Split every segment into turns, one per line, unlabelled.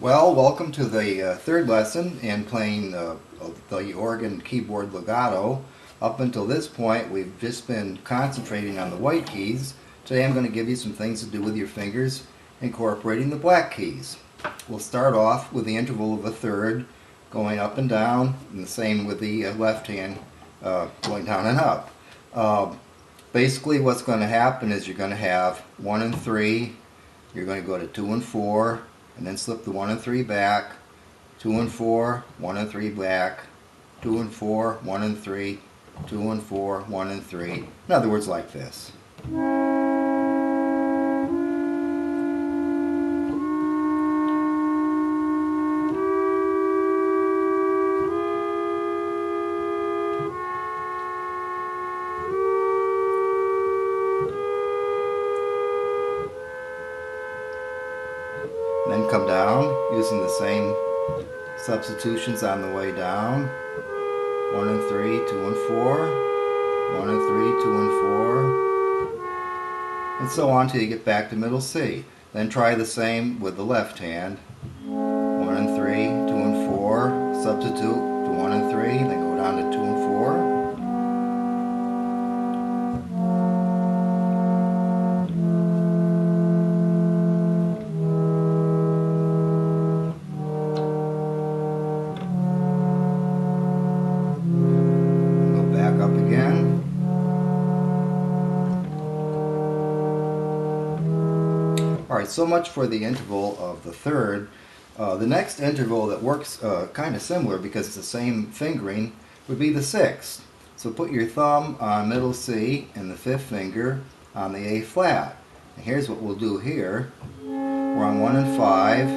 Well, welcome to the third lesson in playing the organ keyboard legato. Up until this point, we've just been concentrating on the white keys. Today I'm going to give you some things to do with your fingers, incorporating the black keys. We'll start off with the interval of a third, going up and down, and the same with the left hand going down and up. Basically what's going to happen is you're going to have 1 and 3, you're going to go to 2 and 4, and then slip the 1 and 3 back, 2 and 4, 1 and 3 back, 2 and 4, 1 and 3, 2 and 4, 1 and 3. In other words, like this. And then come down using the same substitutions on the way down. 1 and 3, 2 and 4, 1 and 3, 2 and 4, and so on till you get back to middle C. Then try the same with the left hand. 1 and 3, 2 and 4, substitute to 1 and 3, then go down to 2 and 4. Alright, so much for the interval of the third. The next interval that works kind of similar because it's the same fingering would be the sixth. So put your thumb on middle C and the fifth finger on the A flat. And here's what we'll do here. We're on 1 and 5.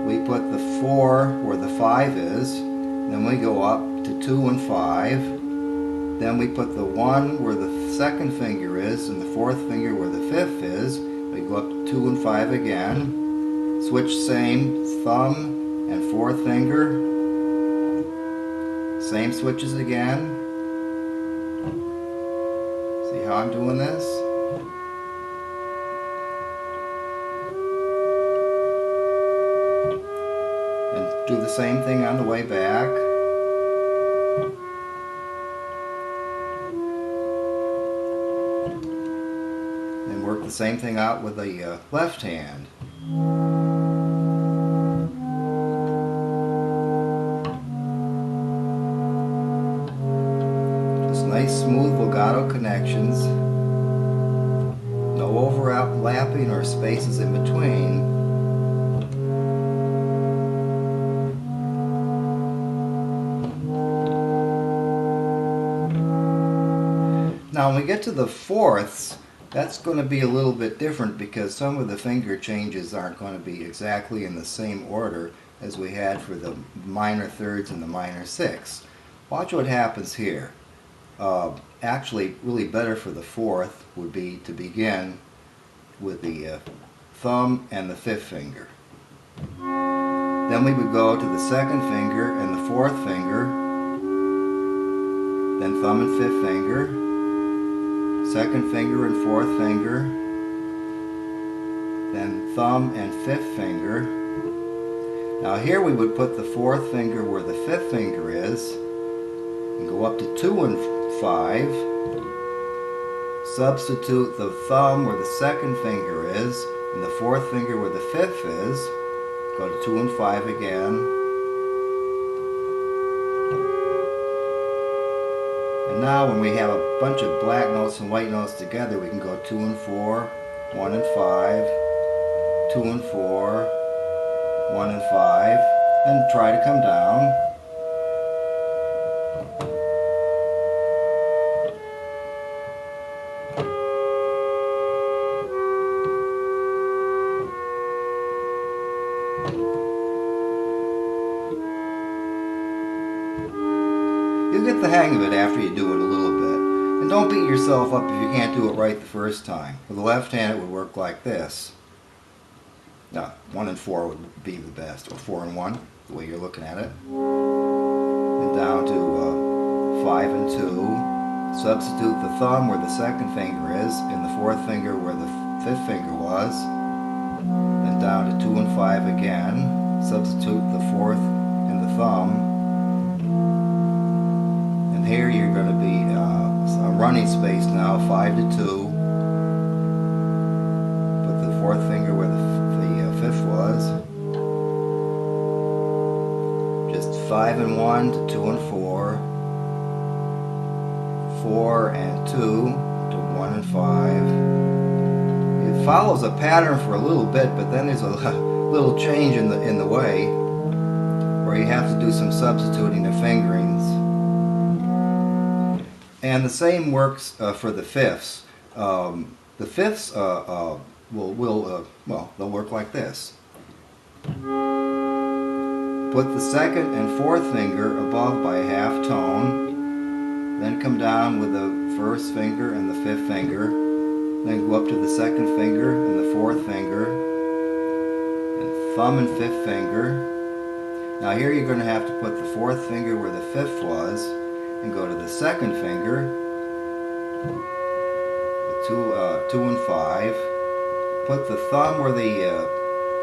We put the 4 where the 5 is. Then we go up to 2 and 5. Then we put the 1 where the second finger is and the fourth finger where the fifth is. We go up to 2 and 5 again. Switch same thumb and fourth finger. Same switches again. See how I'm doing this? And do the same thing on the way back. And work the same thing out with the left hand. Just nice smooth legato connections. No overlapping or spaces in between. Now when we get to the fourths, that's going to be a little bit different because some of the finger changes aren't going to be exactly in the same order as we had for the minor thirds and the minor sixths. Watch what happens here. Actually, really better for the fourth would be to begin with the thumb and the fifth finger. Then we would go to the second finger and the fourth finger, then thumb and fifth finger, second finger and fourth finger, then thumb and fifth finger. Now here we would put the fourth finger where the fifth finger is and go up to 2 and 5. Substitute the thumb where the second finger is and the fourth finger where the fifth is. Go to 2 and 5 again. Now when we have a bunch of black notes and white notes together, we can go 2 and 4, 1 and 5, 2 and 4, 1 and 5, and try to come down. You'll get the hang of it after you do it a little bit. And don't beat yourself up if you can't do it right the first time. With the left hand it would work like this. No, 1 and 4 would be the best, or 4 and 1, the way you're looking at it. And down to 5 and 2. Substitute the thumb where the second finger is, and the fourth finger where the fifth finger was. Then down to 2 and 5 again. substitute the fourth and the thumb. And here you're going to be a running space now, 5 to 2. Put the fourth finger where the fifth was. Just 5 and 1 to 2 and 4. 4 and 2 to 1 and 5. It follows a pattern for a little bit, but then there's a little change in the way where you have to do some substituting of fingerings. And the same works for the fifths. The fifths they'll work like this. Put the second and fourth finger above by a half tone, then come down with the first finger and the fifth finger, then go up to the second finger and the fourth finger, and thumb and fifth finger. Now here you're going to have to put the fourth finger where the fifth was, and go to the second finger, the 2 and 5, put the thumb where the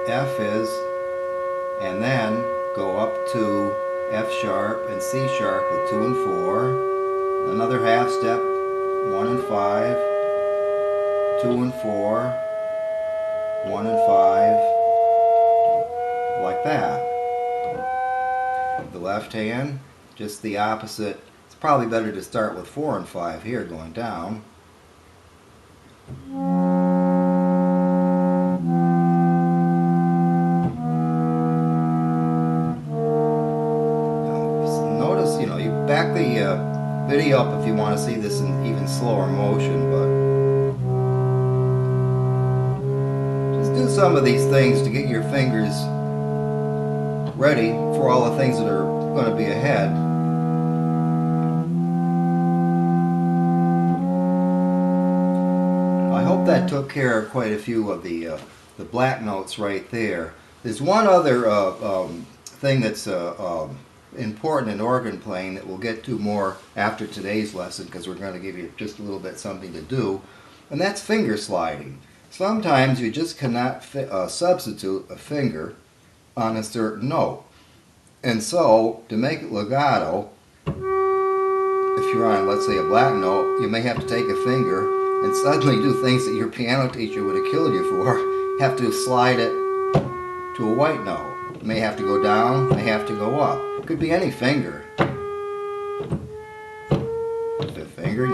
F is, and then go up to F sharp and C sharp with 2 and 4, another half step, 1 and 5, 2 and 4, 1 and 5, like that. The left hand, just the opposite. It's probably better to start with 4 and 5 here going down. Now, notice, you back the video up if you want to see this in even slower motion, but just do some of these things to get your fingers ready for all the things that are going to be ahead. I hope that took care of quite a few of the black notes right there. There's one other thing that's important in organ playing that we'll get to more after today's lesson, because we're going to give you just a little bit something to do, and that's finger sliding. Sometimes you just cannot substitute a finger on a certain note. And so, to make it legato, if you're on, let's say, a black note, you may have to take a finger and suddenly do things that your piano teacher would have killed you for. You have to slide it to a white note. You may have to go down, may have to go up. It could be any finger. Fifth finger,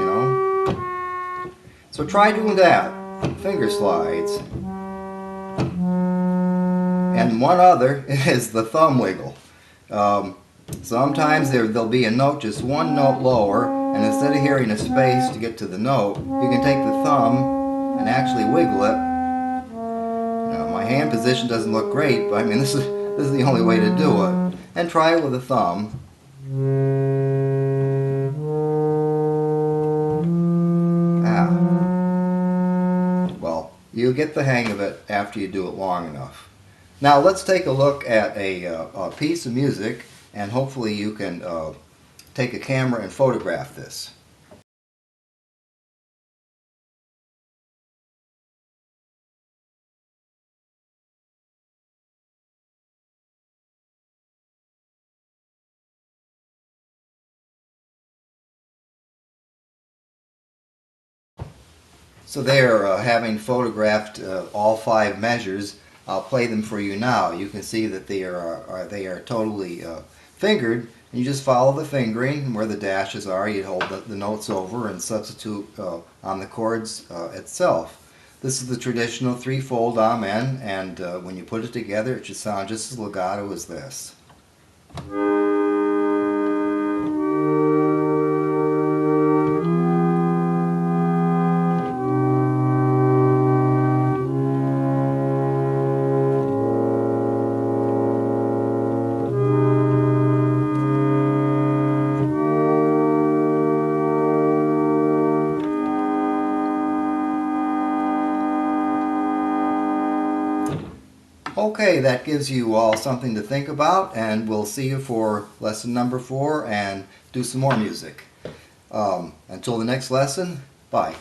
So try doing that. Finger slides. And one other is the thumb wiggle. Sometimes there'll be a note just one note lower, and instead of hearing a space to get to the note, you can take the thumb and actually wiggle it. My hand position doesn't look great, but I mean this is the only way to do it. And try it with a thumb. Well, you'll get the hang of it after you do it long enough. Now let's take a look at a piece of music, and hopefully you can take a camera and photograph this. So they are having photographed all 5 measures. I'll play them for you now. You can see that they are totally fingered. And you just follow the fingering where the dashes are. You hold the notes over and substitute on the chords itself. This is the traditional threefold Amen, and when you put it together, it should sound just as legato as this. Okay, that gives you all something to think about, and we'll see you for lesson number 4 and do some more music. Until the next lesson, bye.